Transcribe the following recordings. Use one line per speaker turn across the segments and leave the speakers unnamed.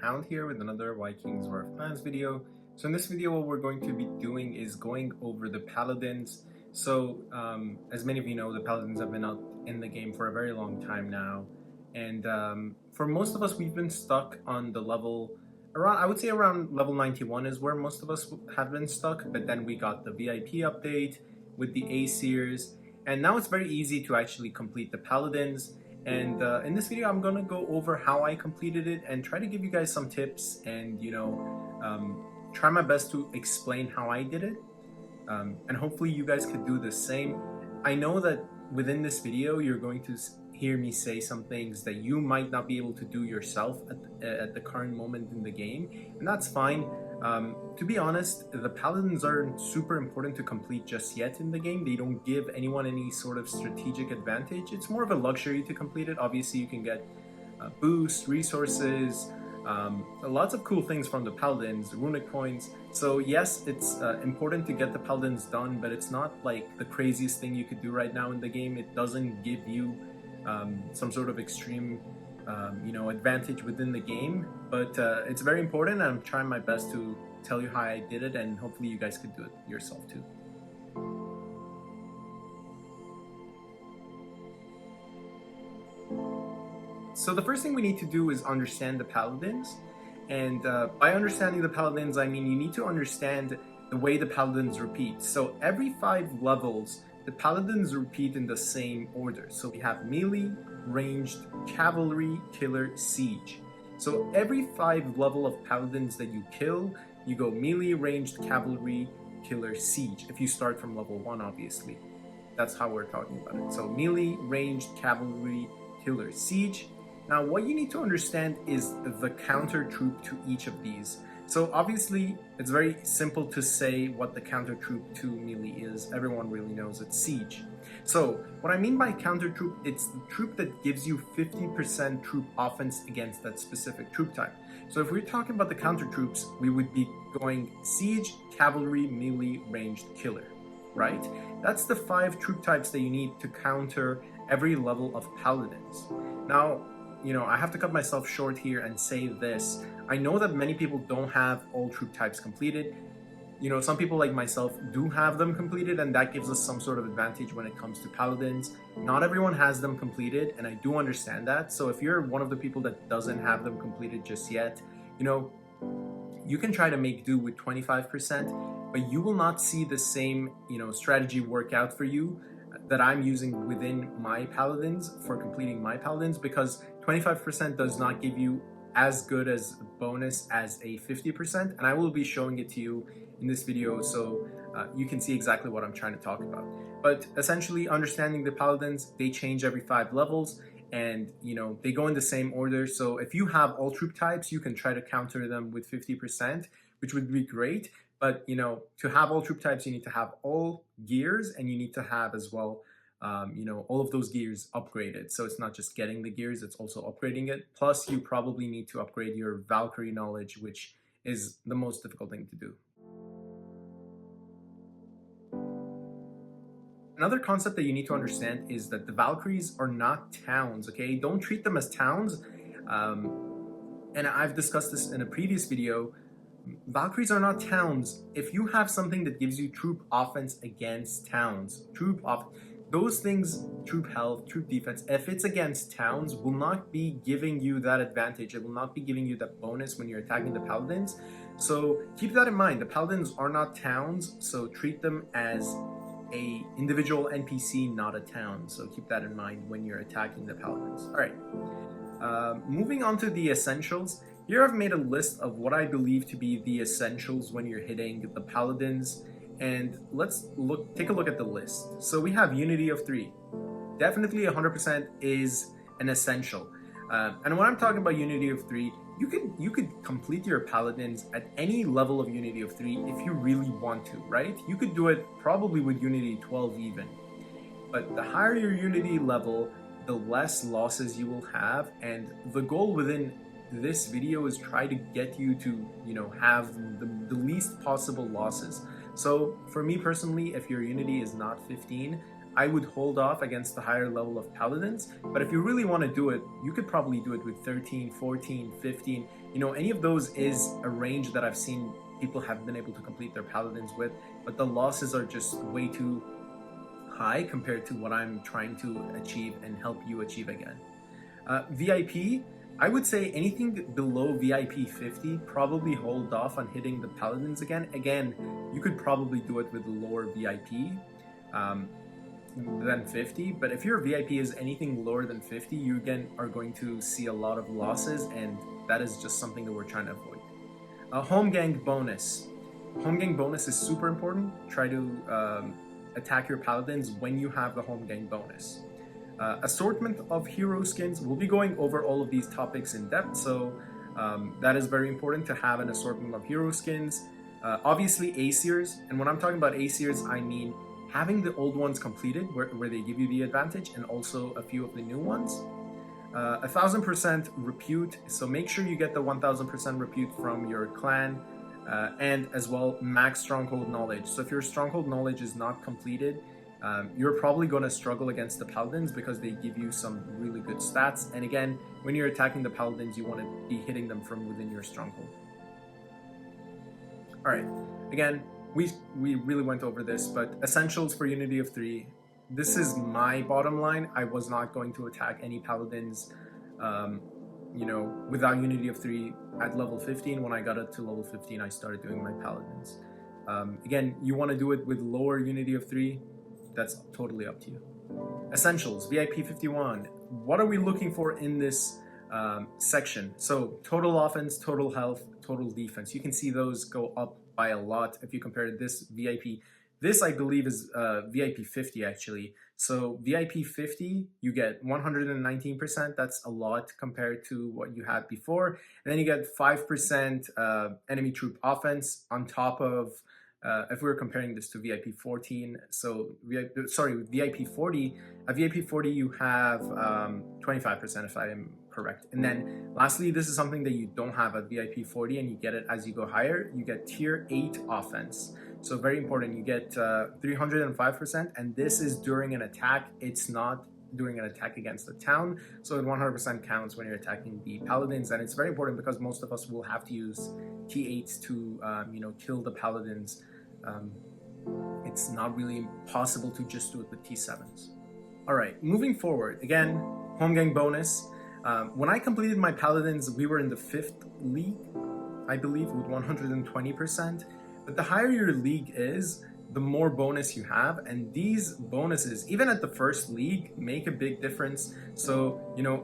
Hound here with another Vikings WarOfClans video. So in this video, what we're going to be doing is going over the Paladins. So as many of you know, the Paladins have been out in the game for a very long time now. And for most of us, we've been stuck on the level around, I would say around level 91 is where most of us have been stuck. But then we got the VIP update with the Aesirs. And now it's very easy to actually complete the Paladins. And in this video, I'm gonna go over how I completed it and try to give you guys some tips and, try my best to explain how I did it. And hopefully you guys could do the same. I know that within this video, you're going to hear me say some things that you might not be able to do yourself at the current moment in the game, and that's fine. To be honest, the Paladins aren't super important to complete just yet in the game. They don't give anyone any sort of strategic advantage. It's more of a luxury to complete it. Obviously, you can get boosts, resources, lots of cool things from the Paladins, runic points. So yes, it's important to get the Paladins done, but it's not like the craziest thing you could do right now in the game. It doesn't give you some sort of extreme advantage within the game, but it's very important, and I'm trying my best to tell you how I did it, and hopefully you guys could do it yourself too. So the first thing we need to do is understand the Paladins, and by understanding the Paladins, I mean you need to understand the way the Paladins repeat. So every 5 levels, the Paladins repeat in the same order. So we have melee, ranged, cavalry, killer, siege. So every 5 level of Paladins that you kill, you go melee, ranged, cavalry, killer, siege. If you start from level 1, obviously. That's how we're talking about it. So melee, ranged, cavalry, killer, siege. Now what you need to understand is the counter troop to each of these. So obviously, it's very simple to say what the counter troop to melee is. Everyone really knows it's siege. So what I mean by counter troop, it's the troop that gives you 50% troop offense against that specific troop type. So if we're talking about the counter troops, we would be going siege, cavalry, melee, ranged, killer, right? That's the 5 troop types that you need to counter every level of Paladins. Now, I have to cut myself short here and say this. I know that many people don't have all troop types completed. Some people like myself do have them completed, and that gives us some sort of advantage when it comes to Paladins. Not everyone has them completed, and I do understand that. So if you're one of the people that doesn't have them completed just yet, you can try to make do with 25%, but you will not see the same, strategy work out for you that I'm using within my Paladins for completing my Paladins, because 25% does not give you as good as bonus as a 50%, and I will be showing it to you in this video so you can see exactly what I'm trying to talk about. But essentially, understanding the Paladins, they change every 5 levels, and they go in the same order. So if you have all troop types, you can try to counter them with 50%, which would be great. But to have all troop types, you need to have all gears, and you need to have as well all of those gears upgraded. So it's not just getting the gears, it's also upgrading it. Plus, you probably need to upgrade your Valkyrie knowledge, which is the most difficult thing to do. Another concept that you need to understand is that the Valkyries are not towns, okay? Don't treat them as towns. And I've discussed this in a previous video. Valkyries are not towns. If you have something that gives you troop offense against towns, those things, troop health, troop defense, if it's against towns, will not be giving you that advantage. It will not be giving you that bonus when you're attacking the Paladins. So keep that in mind. The Paladins are not towns, so treat them as a individual NPC, not a town. So keep that in mind when you're attacking the Paladins. All right, moving on to the essentials. Here I've made a list of what I believe to be the essentials when you're hitting the Paladins. And let's take a look at the list. So we have Unity of 3. Definitely 100% is an essential. And when I'm talking about Unity of 3, you could complete your Paladins at any level of Unity of 3 if you really want to, right? You could do it probably with Unity 12 even. But the higher your Unity level, the less losses you will have. And the goal within this video is try to get you to, have the least possible losses. So for me personally, if your Unity is not 15, I would hold off against the higher level of Paladins, but if you really want to do it, you could probably do it with 13, 14, 15. any of those is a range that I've seen people have been able to complete their Paladins with, but the losses are just way too high compared to what I'm trying to achieve and help you achieve again. VIP, I would say anything below VIP 50, probably hold off on hitting the Paladins again. Again, you could probably do it with lower VIP than 50, but if your VIP is anything lower than 50, you again are going to see a lot of losses, and that is just something that we're trying to avoid. Home gang bonus. Home gang bonus is super important. Try to attack your Paladins when you have the home gang bonus. Assortment of hero skins. We'll be going over all of these topics in depth, so that is very important to have an assortment of hero skins. Obviously Aesirs, and when I'm talking about Aesirs, I mean having the old ones completed where they give you the advantage, and also a few of the new ones. 1000% repute, so make sure you get the 1000% repute from your clan, and as well max stronghold knowledge. So if your stronghold knowledge is not completed, you're probably going to struggle against the Paladins because they give you some really good stats, and again, when you're attacking the Paladins, you want to be hitting them from within your stronghold. Alright, again, we really went over this, but essentials for Unity of 3. This is my bottom line. I was not going to attack any Paladins, without Unity of 3 at level 15. When I got up to level 15, I started doing my Paladins. Again, you want to do it with lower Unity of 3. That's totally up to you. Essentials, VIP 51. What are we looking for in this section? So total offense, total health, total defense. You can see those go up by a lot if you compare this VIP. This I believe is VIP 50 actually. So VIP 50, you get 119%. That's a lot compared to what you had before. And then you get 5% enemy troop offense on top of, if we were comparing this to VIP 14, so VIP 40, at VIP 40 you have 25% if I am correct. And then lastly, this is something that you don't have at VIP 40 and you get it as you go higher, you get tier 8 offense. So very important, you get 305%, and this is during an attack. It's not doing an attack against the town, so it 100% counts when you're attacking the Paladins, and it's very important because most of us will have to use T8s to kill the Paladins. It's not really possible to just do it with T7s. Alright, moving forward, again, home gang bonus. When I completed my Paladins, we were in the 5th league, I believe, with 120%. But the higher your league is, the more bonus you have, and these bonuses, even at the first league, make a big difference. So,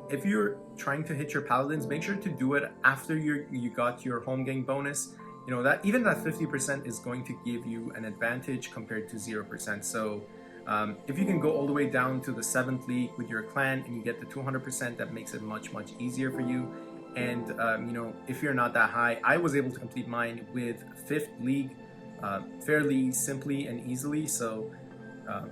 if you're trying to hit your Paladins, make sure to do it after you got your home gang bonus. That even that 50% is going to give you an advantage compared to 0%. So if you can go all the way down to the 7th league with your clan and you get the 200%, that makes it much, much easier for you. And if you're not that high, I was able to complete mine with 5th league fairly simply and easily. So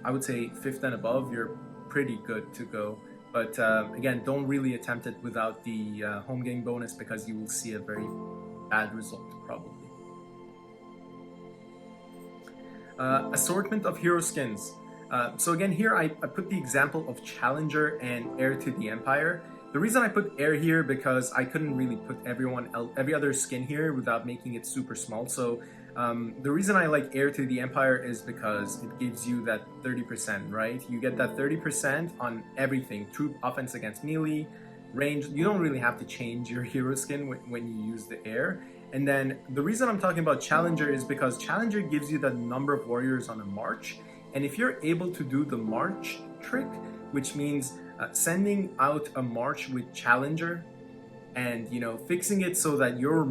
I would say 5th and above, you're pretty good to go. But again, don't really attempt it without the home gang bonus because you will see a very bad result probably. Assortment of hero skins. So again, here I put the example of Challenger and Heir to the Empire. The reason I put Heir here because I couldn't really put every other skin here without making it super small. So the reason I like Heir to the Empire is because it gives you that 30%, right? You get that 30% on everything. Troop offense against melee, range. You don't really have to change your hero skin when you use the Heir. And then the reason I'm talking about Challenger is because Challenger gives you the number of warriors on a march. And if you're able to do the march trick, which means sending out a march with Challenger and fixing it so that your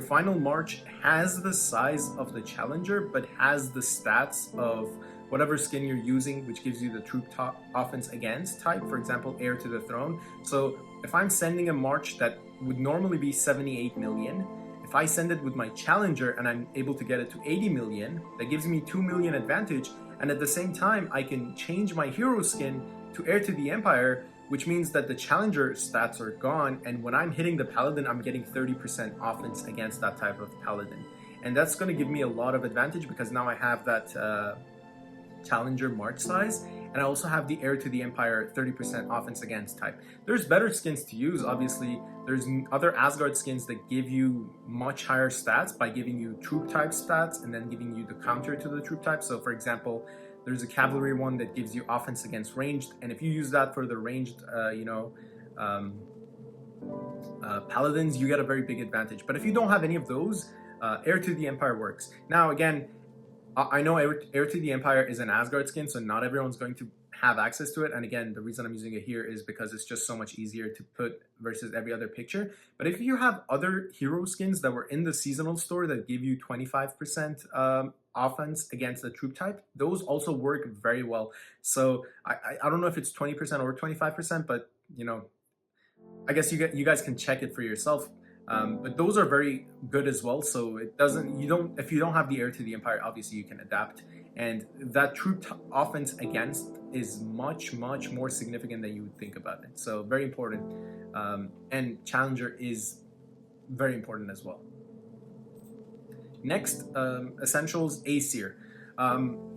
final march has the size of the Challenger but has the stats of whatever skin you're using, which gives you the troop offense against type, for example, Heir to the Throne. So if I'm sending a march that would normally be 78 million, if I send it with my Challenger and I'm able to get it to 80 million, that gives me 2 million advantage, and at the same time I can change my hero skin to Heir to the Empire, which means that the Challenger stats are gone, and when I'm hitting the Paladin, I'm getting 30% offense against that type of Paladin. And that's going to give me a lot of advantage because now I have that Challenger march size, and I also have the Heir to the Empire 30% offense against type. There's better skins to use, obviously. There's other Asgard skins that give you much higher stats by giving you troop type stats and then giving you the counter to the troop type. So for example, there's a cavalry one that gives you offense against ranged, and if you use that for the ranged, Paladins, you get a very big advantage. But if you don't have any of those, Heir to the Empire works. Now again, I know Heir to the Empire is an Asgard skin, so not everyone's going to have access to it. And again, the reason I'm using it here is because it's just so much easier to put versus every other picture. But if you have other hero skins that were in the seasonal store that give you 25% offense against the troop type, those also work very well. So I don't know if it's 20% or 25%, but you know, I guess you guys can check it for yourself. But those are very good as well. So it doesn't, if you don't have the Heir to the Empire, obviously you can adapt. And that troop offense against is much more significant than you would think about it. So very important. And Challenger is very important as well. Next, Essentials Aesir.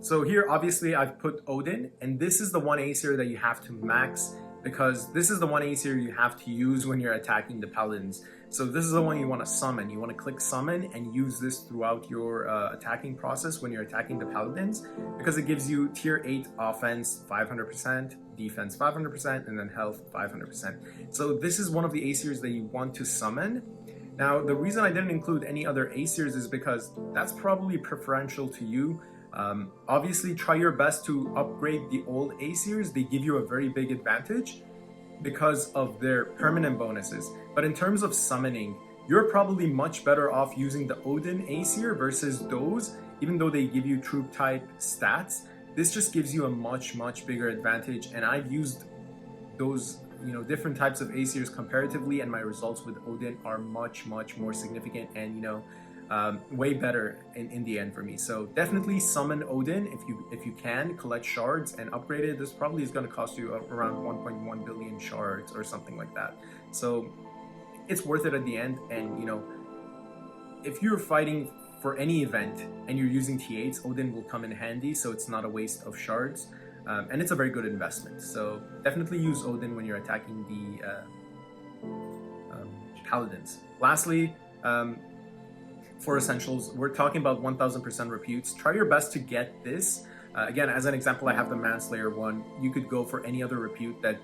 So here, obviously, I've put Odin, and this is the one Aesir that you have to max, because this is the one Aesir you have to use when you're attacking the Paladins. So this is the one you want to summon. You want to click summon and use this throughout your attacking process when you're attacking the Paladins, because it gives you tier 8 offense 500%, defense 500%, and then health 500%. So this is one of the Aesirs that you want to summon. Now, the reason I didn't include any other Aesirs is because that's probably preferential to you. Obviously, try your best to upgrade the old Aesirs. They give you a very big advantage because of their permanent bonuses. But in terms of summoning, you're probably much better off using the Odin Aesir versus those, even though they give you troop type stats. This just gives you a much bigger advantage, and I've used those different types of Aesirs comparatively, and my results with Odin are much more significant and way better in the end for me. So definitely summon Odin if you can, collect shards and upgrade it. This probably is going to cost you around 1.1 billion shards or something like that. So it's worth it at the end. And if you're fighting for any event and you're using T8s, Odin will come in handy, so it's not a waste of shards. And it's a very good investment. So definitely use Odin when you're attacking the Paladins. Lastly, for Essentials, we're talking about 1000% reputes. Try your best to get this. Again, as an example, I have the Manslayer one. You could go for any other repute that,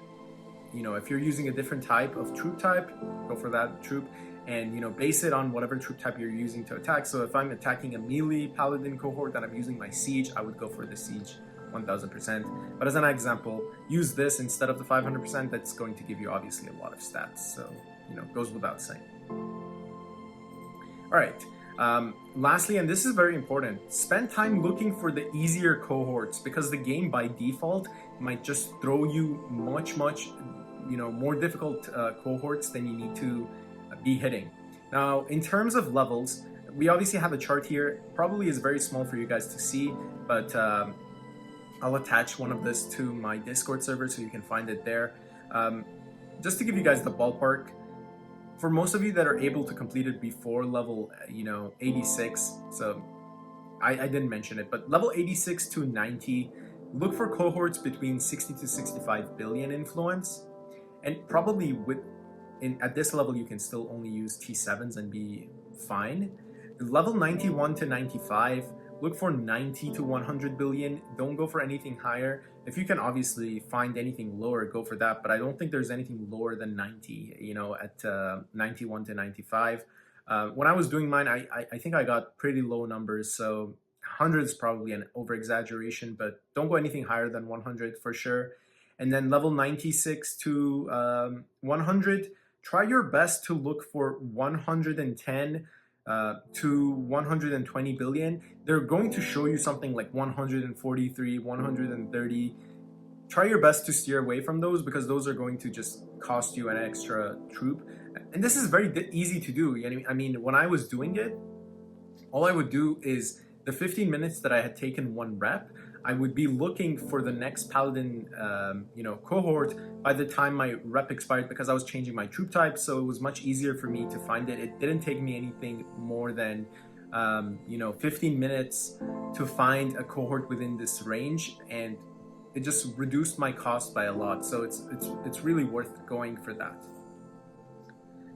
if you're using a different type of troop type, go for that troop, and base it on whatever troop type you're using to attack. So if I'm attacking a melee Paladin cohort that I'm using my Siege, I would go for the Siege 1000%. But as an example, use this instead of the 500%. That's going to give you obviously a lot of stats. So, goes without saying. All right. Lastly, and this is very important, spend time looking for the easier cohorts, because the game by default might just throw you much more difficult cohorts than you need to be hitting. Now, in terms of levels, we obviously have a chart here. Probably is very small for you guys to see, but I'll attach one of this to my Discord server so you can find it there. Just to give you guys the ballpark, for most of you that are able to complete it before level 86, so I didn't mention it, but level 86 to 90, look for cohorts between 60 to 65 billion influence, and probably at this level you can still only use T7s and be fine. Level 91 to 95, look for 90 to 100 billion. Don't go for anything higher. If you can obviously find anything lower, go for that, but I don't think there's anything lower than 90, at 91 to 95. When I was doing mine, I think I got pretty low numbers, so 100 is probably an over-exaggeration, but don't go anything higher than 100 for sure. And then level 96 to 100, try your best to look for 110 to 120 billion. They're going to show you something like 143, 130. Try your best to steer away from those, because those are going to just cost you an extra troop. And this is very easy to do. I mean, when I was doing it, all I would do is the 15 minutes that I had taken one rep, I would be looking for the next Paladin, cohort by the time my rep expired, because I was changing my troop type, so it was much easier for me to find it. It didn't take me anything more than, 15 minutes to find a cohort within this range, and it just reduced my cost by a lot. So it's really worth going for that.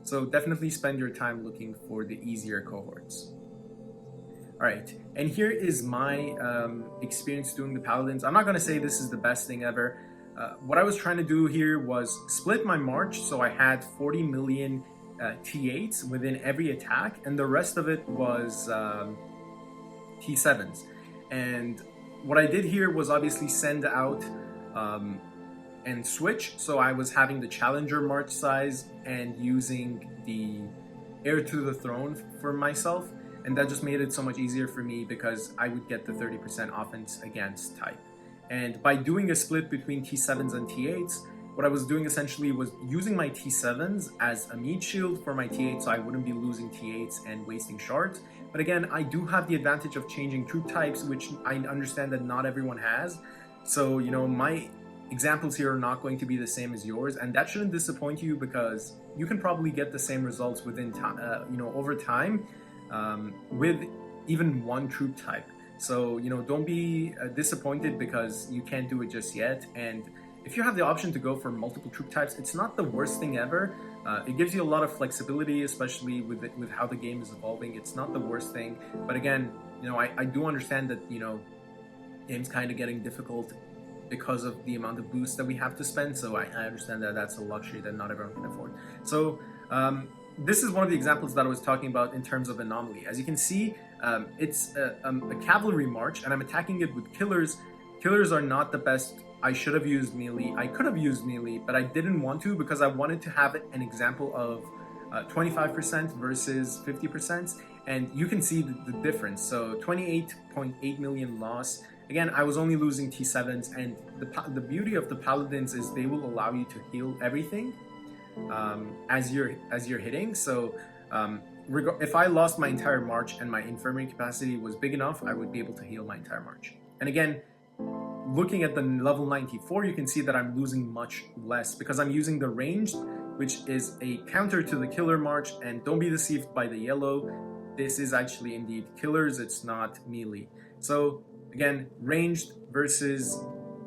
So definitely spend your time looking for the easier cohorts. All right, and here is my experience doing the Paladins. I'm not gonna say this is the best thing ever. What I was trying to do here was split my march, so I had 40 million T8s within every attack, and the rest of it was T7s. And what I did here was obviously send out and switch, so I was having the Challenger march size and using the Heir to the Throne for myself, and that just made it so much easier for me because I would get the 30% offense against type. And by doing a split between T7s and T8s, what I was doing essentially was using my T7s as a meat shield for my T8s, so I wouldn't be losing T8s and wasting shards. But again, I do have the advantage of changing troop types, which I understand that not everyone has. So, you know, my examples here are not going to be the same as yours, and that shouldn't disappoint you because you can probably get the same results within over time with even one troop type. So, you know, don't be disappointed because you can't do it just yet. And if you have the option to go for multiple troop types, it's not the worst thing ever. It gives you a lot of flexibility, especially with how the game is evolving. It's not the worst thing. But again, you know, I do understand that, you know, game's kind of getting difficult because of the amount of boosts that we have to spend. So I understand that that's a luxury that not everyone can afford. So this is one of the examples that I was talking about in terms of anomaly. As you can see, it's a cavalry march, and I'm attacking it with killers. Killers are not the best. I should have used melee. I could have used melee, but I didn't want to because I wanted to have an example of 25% versus 50%, and you can see the difference. So 28.8 million loss. Again, I was only losing T7s, and the beauty of the Paladins is they will allow you to heal everything as you're hitting. So if I lost my entire march and my infirmary capacity was big enough, I would be able to heal my entire march. And again, looking at the level 94, you can see that I'm losing much less because I'm using the ranged, which is a counter to the killer march. And don't be deceived by the yellow. This is actually indeed killers, it's not melee. So again, ranged versus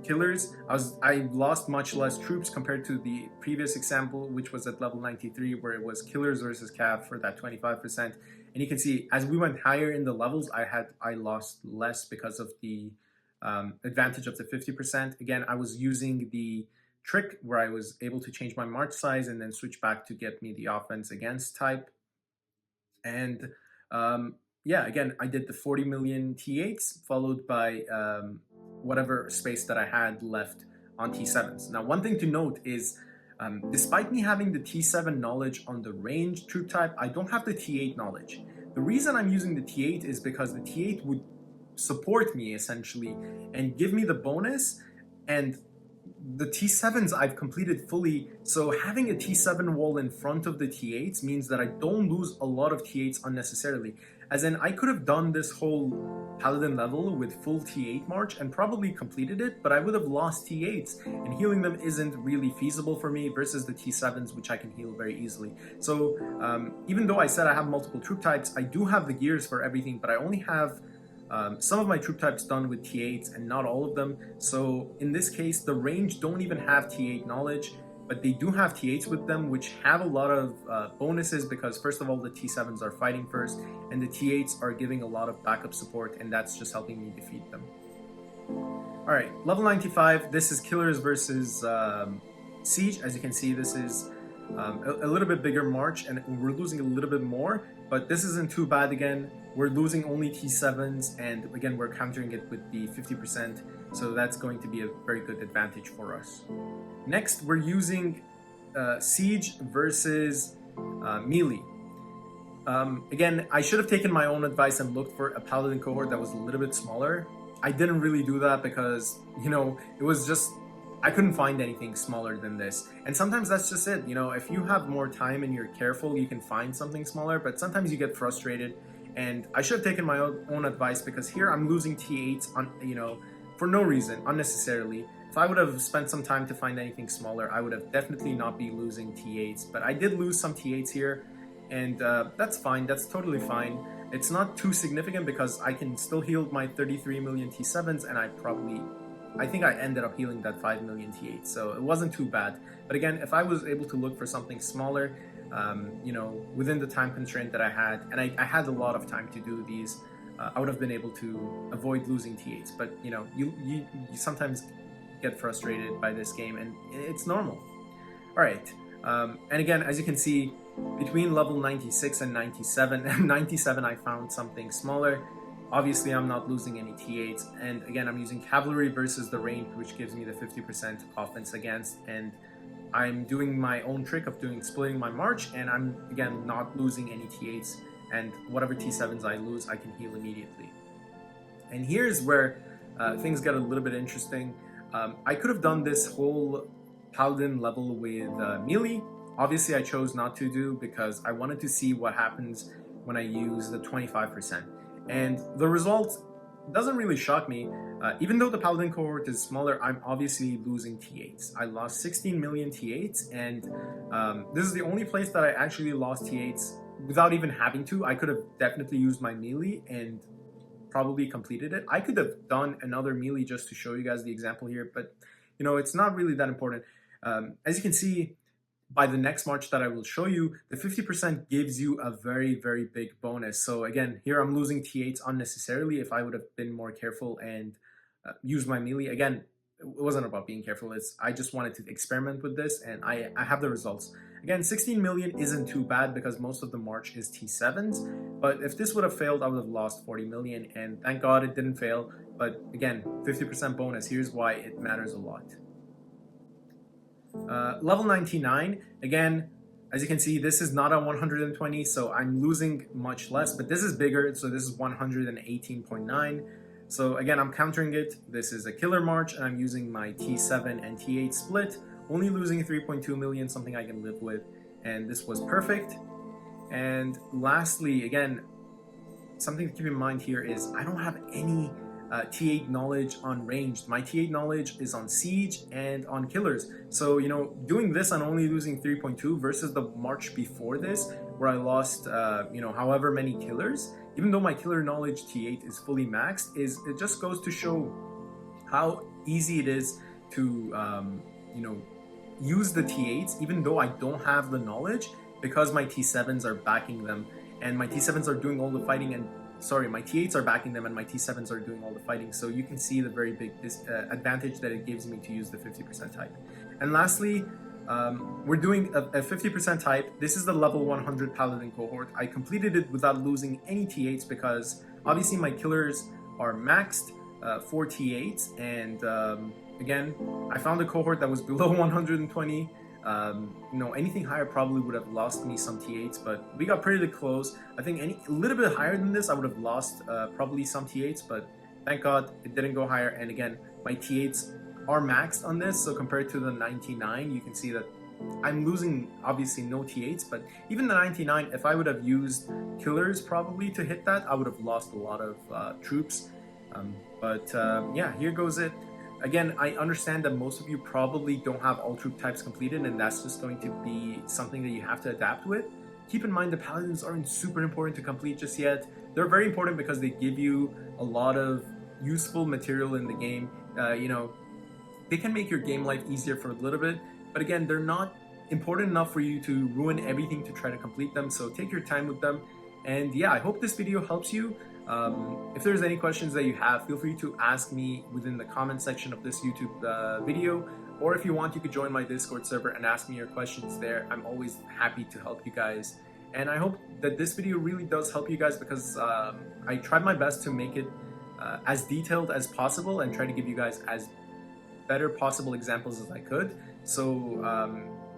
killers, I lost much less troops compared to the previous example, which was at level 93, where it was killers versus cav for that 25%. And you can see as we went higher in the levels, I lost less because of the advantage of the 50%. Again, I was using the trick where I was able to change my march size and then switch back to get me the offense against type. And yeah, again, I did the 40 million T8s followed by whatever space that I had left on T7s. Now, one thing to note is despite me having the T7 knowledge on the ranged troop type, I don't have the T8 knowledge. The reason I'm using the T8 is because the T8 would support me essentially and give me the bonus, and the T7s I've completed fully, so having a T7 wall in front of the T8s means that I don't lose a lot of T8s unnecessarily. As in, I could have done this whole Paladin level with full T8 march and probably completed it, but I would have lost T8s, and healing them isn't really feasible for me versus the T7s, which I can heal very easily. So even though I said I have multiple troop types, I do have the gears for everything, but I only have some of my troop types done with T8s and not all of them. So in this case, the range don't even have T8 knowledge, but they do have T8s with them, which have a lot of bonuses because first of all, the T7s are fighting first, and the T8s are giving a lot of backup support, and that's just helping me defeat them. All right, level 95, this is killers versus siege. As you can see, this is a little bit bigger march, and we're losing a little bit more, but this isn't too bad. Again, we're losing only T7s, and again, we're countering it with the 50%, so that's going to be a very good advantage for us. Next, we're using siege versus melee. Again, I should have taken my own advice and looked for a paladin cohort that was a little bit smaller. I didn't really do that because, you know, it was just, I couldn't find anything smaller than this. And sometimes that's just it. You know, if you have more time and you're careful, you can find something smaller, but sometimes you get frustrated. And I should have taken my own advice because here I'm losing T8s on, you know, for no reason, unnecessarily. If I would have spent some time to find anything smaller, I would have definitely not be losing T8s. But I did lose some T8s here, and that's fine. That's totally fine. It's not too significant because I can still heal my 33 million T7s, and I probably I think I ended up healing that 5 million T8, so it wasn't too bad. But again, if I was able to look for something smaller, you know, within the time constraint that I had, and I had a lot of time to do these, I would have been able to avoid losing T8s. But you know, you sometimes get frustrated by this game, and it's normal. All right, and again, as you can see, between level 96 and 97, 97 I found something smaller. Obviously, I'm not losing any T8s, and again, I'm using Cavalry versus the Ranged, which gives me the 50% offense against, and I'm doing my own trick of splitting my march, and I'm, again, not losing any T8s, and whatever T7s I lose, I can heal immediately. And here's where things get a little bit interesting. I could have done this whole Paladin level with melee. Obviously, I chose not to do because I wanted to see what happens when I use the 25%. And the result doesn't really shock me. Even though the Paladin cohort is smaller, I'm obviously losing T8s. I lost 16 million T8s, and this is the only place that I actually lost T8s without even having to. I could have definitely used my melee and probably completed it. I could have done another melee just to show you guys the example here, but you know, it's not really that important. As you can see, by the next march that I will show you, the 50% gives you a very, very big bonus. So again, here I'm losing T8s unnecessarily. If I would have been more careful and used my melee, again, it wasn't about being careful. I just wanted to experiment with this, and I have the results. Again, 16 million isn't too bad because most of the march is T7s, but if this would have failed, I would have lost 40 million, and thank God it didn't fail. But again, 50% bonus, here's why it matters a lot. Level 99, again, as you can see, this is not a 120, so I'm losing much less, but this is bigger, so this is 118.9. So again, I'm countering it. This is a killer march, and I'm using my T7 and T8 split, only losing 3.2 million, something I can live with, and this was perfect. And lastly, again, something to keep in mind here is I don't have any T8 knowledge on ranged. My T8 knowledge is on siege and on killers. So, you know, doing this, I'm only losing 3.2 versus the march before this, where I lost, you know, however many killers. Even though my killer knowledge T8 is fully maxed, it just goes to show how easy it is to, you know, use the T8s, even though I don't have the knowledge, because my T7s are backing them, and my T7s are doing all the fighting, and sorry, my T8s are backing them and my T7s are doing all the fighting. So you can see the very big advantage that it gives me to use the 50% type. And lastly, we're doing a 50% type. This is the level 100 Paladin cohort. I completed it without losing any T8s because obviously my killers are maxed for T8s. And again, I found a cohort that was below 120. You know, anything higher probably would have lost me some T8s, but we got pretty close. I think a little bit higher than this, I would have lost probably some T8s, but thank God it didn't go higher. And again, my T8s are maxed on this, so compared to the 99, you can see that I'm losing obviously no T8s, but even the 99, if I would have used killers probably to hit that, I would have lost a lot of troops. Yeah, here goes it. Again, I understand that most of you probably don't have all troop types completed, and that's just going to be something that you have to adapt with. Keep in mind the Paladins aren't super important to complete just yet. They're very important because they give you a lot of useful material in the game. You know, they can make your game life easier for a little bit, but again, they're not important enough for you to ruin everything to try to complete them, so take your time with them. And yeah, I hope this video helps you. If there's any questions that you have, feel free to ask me within the comment section of this YouTube video, or if you want, you could join my Discord server and ask me your questions there. I'm always happy to help you guys, and I hope that this video really does help you guys because I tried my best to make it as detailed as possible and try to give you guys as better possible examples as I could. So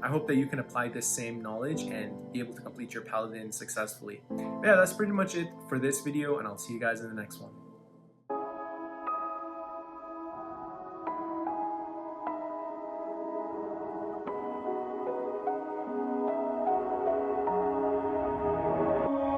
I hope that you can apply this same knowledge and be able to complete your Paladin successfully. But yeah, that's pretty much it for this video, and I'll see you guys in the next one.